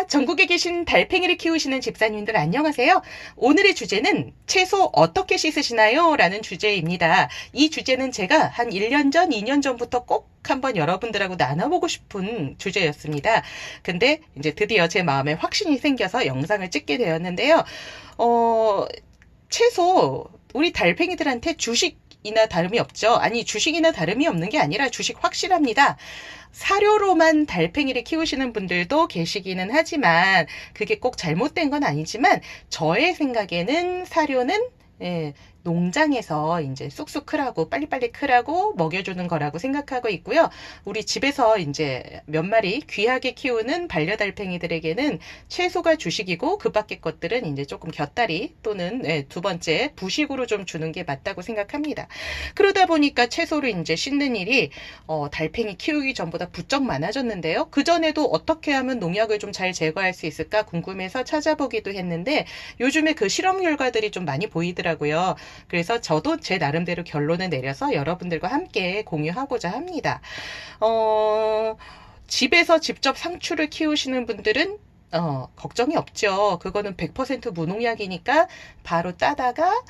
전국에 계신 달팽이를 키우시는 집사님들 안녕하세요. 오늘의 주제는 채소 어떻게 씻으시나요? 라는 주제입니다. 이 주제는 제가 한 1년 전, 2년 전부터 꼭 한번 여러분들하고 나눠보고 싶은 주제였습니다. 근데 이제 드디어 제 마음에 확신이 생겨서 영상을 찍게 되었는데요. 채소, 우리 달팽이들한테 주식이나 다름이 없죠. 아니, 주식이나 다름이 없는 게 아니라 주식 확실합니다. 사료로만 달팽이를 키우시는 분들도 계시기는 하지만 그게 꼭 잘못된 건 아니지만 저의 생각에는 사료는 농장에서 이제 쑥쑥 크라고 빨리빨리 크라고 먹여주는 거라고 생각하고 있고요. 우리 집에서 이제 몇 마리 귀하게 키우는 반려달팽이들에게는 채소가 주식이고 그 밖의 것들은 이제 조금 곁다리 또는 두 번째 부식으로 좀 주는 게 맞다고 생각합니다. 그러다 보니까 채소를 이제 씻는 일이 달팽이 키우기 전보다 부쩍 많아졌는데요. 그전에도 어떻게 하면 농약을 좀 잘 제거할 수 있을까 궁금해서 찾아보기도 했는데 요즘에 그 실험 결과들이 좀 많이 보이더라고요. 그래서 저도 제 나름대로 결론을 내려서 여러분들과 함께 공유하고자 합니다. 집에서 직접 상추를 키우시는 분들은 걱정이 없죠. 그거는 100% 무농약이니까 바로 따다가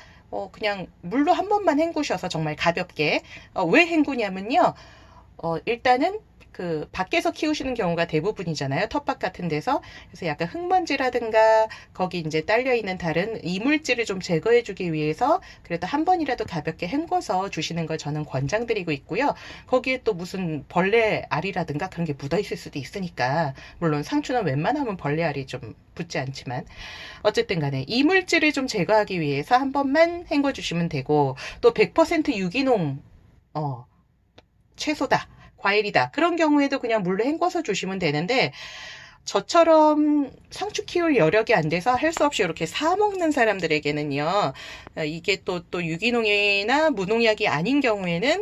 그냥 물로 한 번만 헹구셔서 정말 가볍게. 왜 헹구냐면요. 일단은 그 밖에서 키우시는 경우가 대부분이잖아요. 텃밭 같은 데서. 그래서 약간 흙먼지라든가 거기 이제 딸려 있는 다른 이물질을 좀 제거해 주기 위해서 그래도 한 번이라도 가볍게 헹궈서 주시는 걸 저는 권장드리고 있고요. 거기에 또 무슨 벌레 알이라든가 그런 게 묻어 있을 수도 있으니까 물론 상추는 웬만하면 벌레 알이 좀 붙지 않지만 어쨌든 간에 이물질을 좀 제거하기 위해서 한 번만 헹궈 주시면 되고 또 100% 유기농 채소다. 과일이다. 그런 경우에도 그냥 물로 헹궈서 주시면 되는데 저처럼 상추 키울 여력이 안 돼서 할 수 없이 이렇게 사 먹는 사람들에게는요. 이게 또 유기농이나 무농약이 아닌 경우에는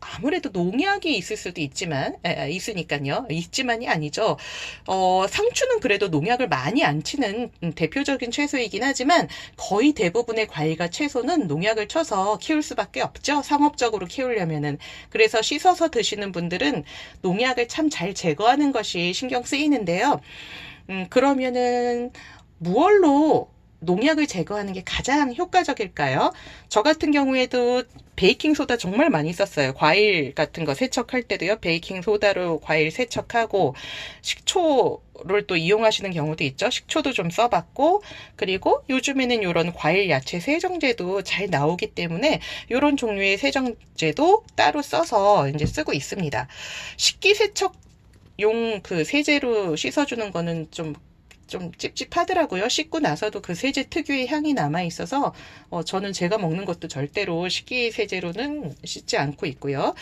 아무래도 농약이 있을 수도 있지만, 있으니까요. 있지만이 아니죠. 상추는 그래도 농약을 많이 안 치는 대표적인 채소이긴 하지만 거의 대부분의 과일과 채소는 농약을 쳐서 키울 수밖에 없죠. 상업적으로 키우려면은. 그래서 씻어서 드시는 분들은 농약을 참 잘 제거하는 것이 신경 쓰이는데요. 그러면은 무얼로 농약을 제거하는 게 가장 효과적일까요? 저 같은 경우에도 베이킹소다 정말 많이 썼어요. 과일 같은 거 세척할 때도요. 베이킹소다로 과일 세척하고 식초를 또 이용하시는 경우도 있죠. 식초도 좀 써봤고 그리고 요즘에는 이런 과일 야채 세정제도 잘 나오기 때문에 이런 종류의 세정제도 따로 써서 이제 쓰고 있습니다. 식기세척용 그 세제로 씻어주는 거는 좀 찝찝하더라고요. 씻고 나서도 그 세제 특유의 향이 남아있어서 저는 제가 먹는 것도 절대로 식기세제로는 씻지 않고 있고요.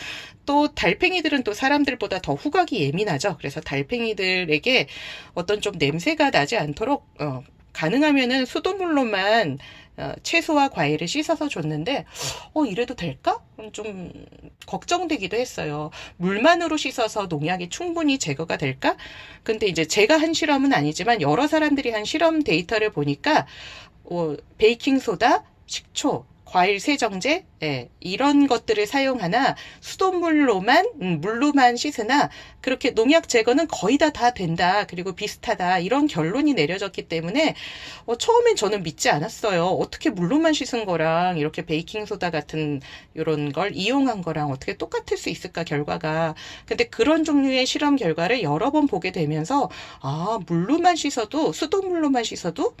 또 달팽이들은 또 사람들보다 더 후각이 예민하죠. 그래서 달팽이들에게 어떤 좀 냄새가 나지 않도록 가능하면은 수돗물로만 채소와 과일을 씻어서 줬는데 이래도 될까? 좀 걱정되기도 했어요. 물만으로 씻어서 농약이 충분히 제거가 될까? 근데 이제 제가 한 실험은 아니지만 여러 사람들이 한 실험 데이터를 보니까 베이킹소다, 식초, 과일 세정제, 이런 것들을 사용하나 수돗물로만 물로만 씻으나 그렇게 농약 제거는 거의 다 된다. 그리고 비슷하다. 이런 결론이 내려졌기 때문에 처음엔 저는 믿지 않았어요. 어떻게 물로만 씻은 거랑 이렇게 베이킹소다 같은 이런 걸 이용한 거랑 어떻게 똑같을 수 있을까 결과가. 근데 그런 종류의 실험 결과를 여러 번 보게 되면서 물로만 씻어도 수돗물로만 씻어도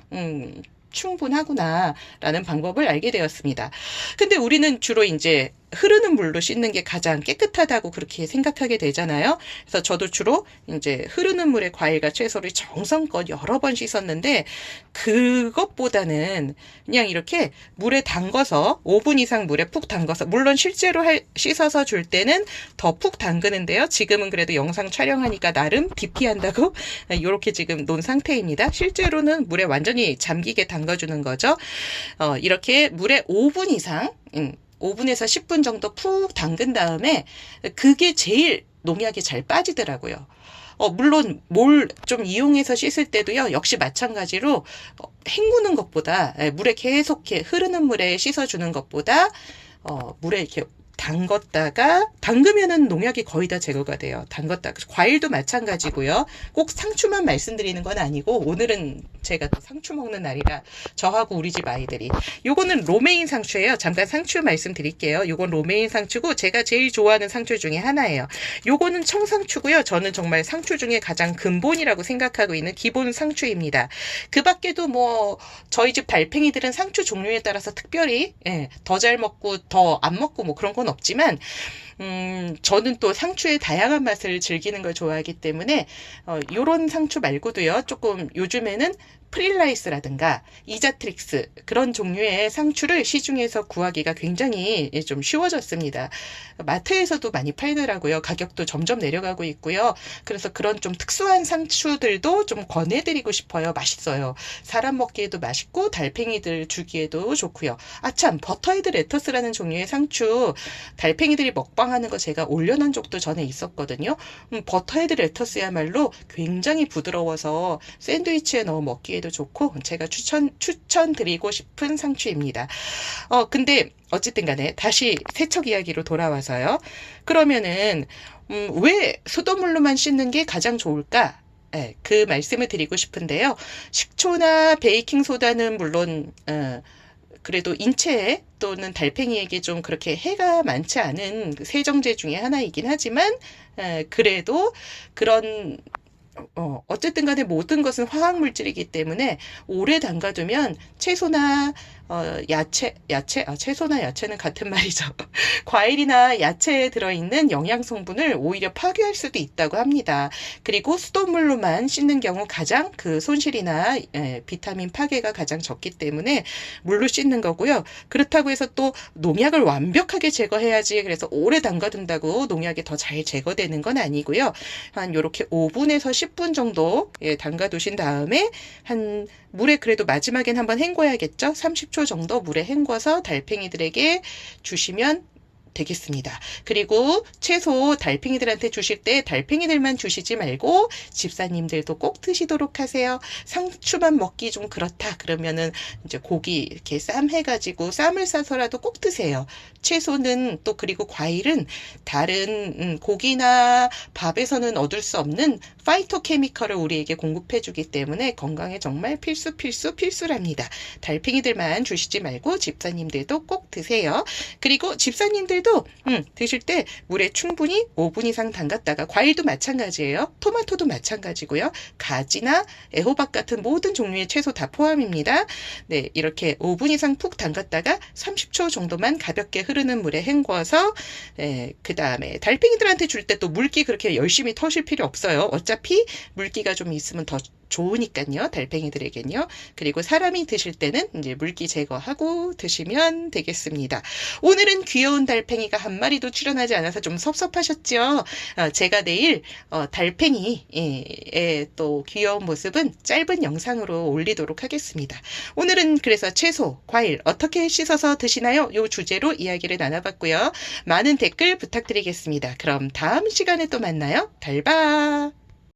충분하구나 라는 방법을 알게 되었습니다. 근데 우리는 주로 이제 흐르는 물로 씻는 게 가장 깨끗하다고 그렇게 생각하게 되잖아요. 그래서 저도 주로 이제 흐르는 물에 과일과 채소를 정성껏 여러 번 씻었는데 그것보다는 그냥 이렇게 물에 담궈서 5분 이상 물에 푹 담궈서 물론 실제로 씻어서 줄 때는 더 푹 담그는데요. 지금은 그래도 영상 촬영하니까 나름 DP한다고 이렇게 지금 놓은 상태입니다. 실제로는 물에 완전히 잠기게 담가주는 거죠. 이렇게 물에 5분 이상 5분에서 10분 정도 푹 담근 다음에 그게 제일 농약이 잘 빠지더라고요. 물론 뭘 좀 이용해서 씻을 때도요. 역시 마찬가지로 헹구는 것보다 물에 계속 흐르는 물에 씻어주는 것보다 물에 이렇게 담그면은 농약이 거의 다 제거가 돼요. 담갔다가 과일도 마찬가지고요. 꼭 상추만 말씀드리는 건 아니고 오늘은 제가 또 상추 먹는 날이라 저하고 우리 집 아이들이 요거는 로메인 상추예요. 잠깐 상추 말씀드릴게요. 요건 로메인 상추고 제가 제일 좋아하는 상추 중에 하나예요. 요거는 청상추고요. 저는 정말 상추 중에 가장 근본이라고 생각하고 있는 기본 상추입니다. 그 밖에도 뭐 저희 집 달팽이들은 상추 종류에 따라서 특별히 더 잘 먹고 더 안 먹고 뭐 그런 건 없지만 저는 또 상추의 다양한 맛을 즐기는 걸 좋아하기 때문에 요런 상추 말고도요. 조금 요즘에는 프릴라이스라든가 이자트릭스 그런 종류의 상추를 시중에서 구하기가 굉장히 좀 쉬워졌습니다. 마트에서도 많이 팔더라고요. 가격도 점점 내려가고 있고요. 그래서 그런 좀 특수한 상추들도 좀 권해드리고 싶어요. 맛있어요. 사람 먹기에도 맛있고 달팽이들 주기에도 좋고요. 아참 버터헤드 레터스라는 종류의 상추 달팽이들이 먹방하는 거 제가 올려놓은 적도 전에 있었거든요. 버터헤드 레터스야말로 굉장히 부드러워서 샌드위치에 넣어 먹기에도 좋고 제가 추천드리고 싶은 상추입니다. 근데 어쨌든 간에 다시 세척 이야기로 돌아와서요. 그러면은 왜 수돗물로만 씻는 게 가장 좋을까? 그 말씀을 드리고 싶은데요. 식초나 베이킹소다는 물론 그래도 인체에 또는 달팽이에게 좀 그렇게 해가 많지 않은 세정제 중에 하나이긴 하지만 그래도 그런 어쨌든 간에 모든 것은 화학 물질이기 때문에 오래 담가두면 채소나 채소나 야채는 같은 말이죠. 과일이나 야채에 들어있는 영양 성분을 오히려 파괴할 수도 있다고 합니다. 그리고 수돗물로만 씻는 경우 가장 그 손실이나 비타민 파괴가 가장 적기 때문에 물로 씻는 거고요. 그렇다고 해서 또 농약을 완벽하게 제거해야지 그래서 오래 담가둔다고 농약이 더 잘 제거되는 건 아니고요. 한 요렇게 5분에서 10분 정도 담가두신 다음에 한 물에 그래도 마지막엔 한번 헹궈야겠죠. 30초 정도 물에 헹궈서 달팽이들에게 주시면 되겠습니다. 그리고 채소 달팽이들한테 주실 때 달팽이들만 주시지 말고 집사님들도 꼭 드시도록 하세요. 상추만 먹기 좀 그렇다 그러면은 이제 고기 이렇게 쌈 해가지고 쌈을 싸서라도 꼭 드세요. 채소는 또 그리고 과일은 다른 고기나 밥에서는 얻을 수 없는 파이토케미컬을 우리에게 공급해주기 때문에 건강에 정말 필수랍니다. 달팽이들만 주시지 말고 집사님들도 꼭 드세요. 그리고 집사님들도 드실 때 물에 충분히 5분 이상 담갔다가 과일도 마찬가지예요. 토마토도 마찬가지고요. 가지나 애호박 같은 모든 종류의 채소 다 포함입니다. 네, 이렇게 5분 이상 푹 담갔다가 30초 정도만 가볍게 흐르는 물에 헹궈서 그 다음에 달팽이들한테 줄 때 또 물기 그렇게 열심히 터실 필요 없어요. 어차피 물기가 좀 있으면 더 좋으니까요. 달팽이들에겐요. 그리고 사람이 드실 때는 이제 물기 제거하고 드시면 되겠습니다. 오늘은 귀여운 달팽이가 한 마리도 출연하지 않아서 좀 섭섭하셨죠? 제가 내일 달팽이의 또 귀여운 모습은 짧은 영상으로 올리도록 하겠습니다. 오늘은 그래서 채소, 과일 어떻게 씻어서 드시나요? 이 주제로 이야기를 나눠봤고요. 많은 댓글 부탁드리겠습니다. 그럼 다음 시간에 또 만나요. 달바!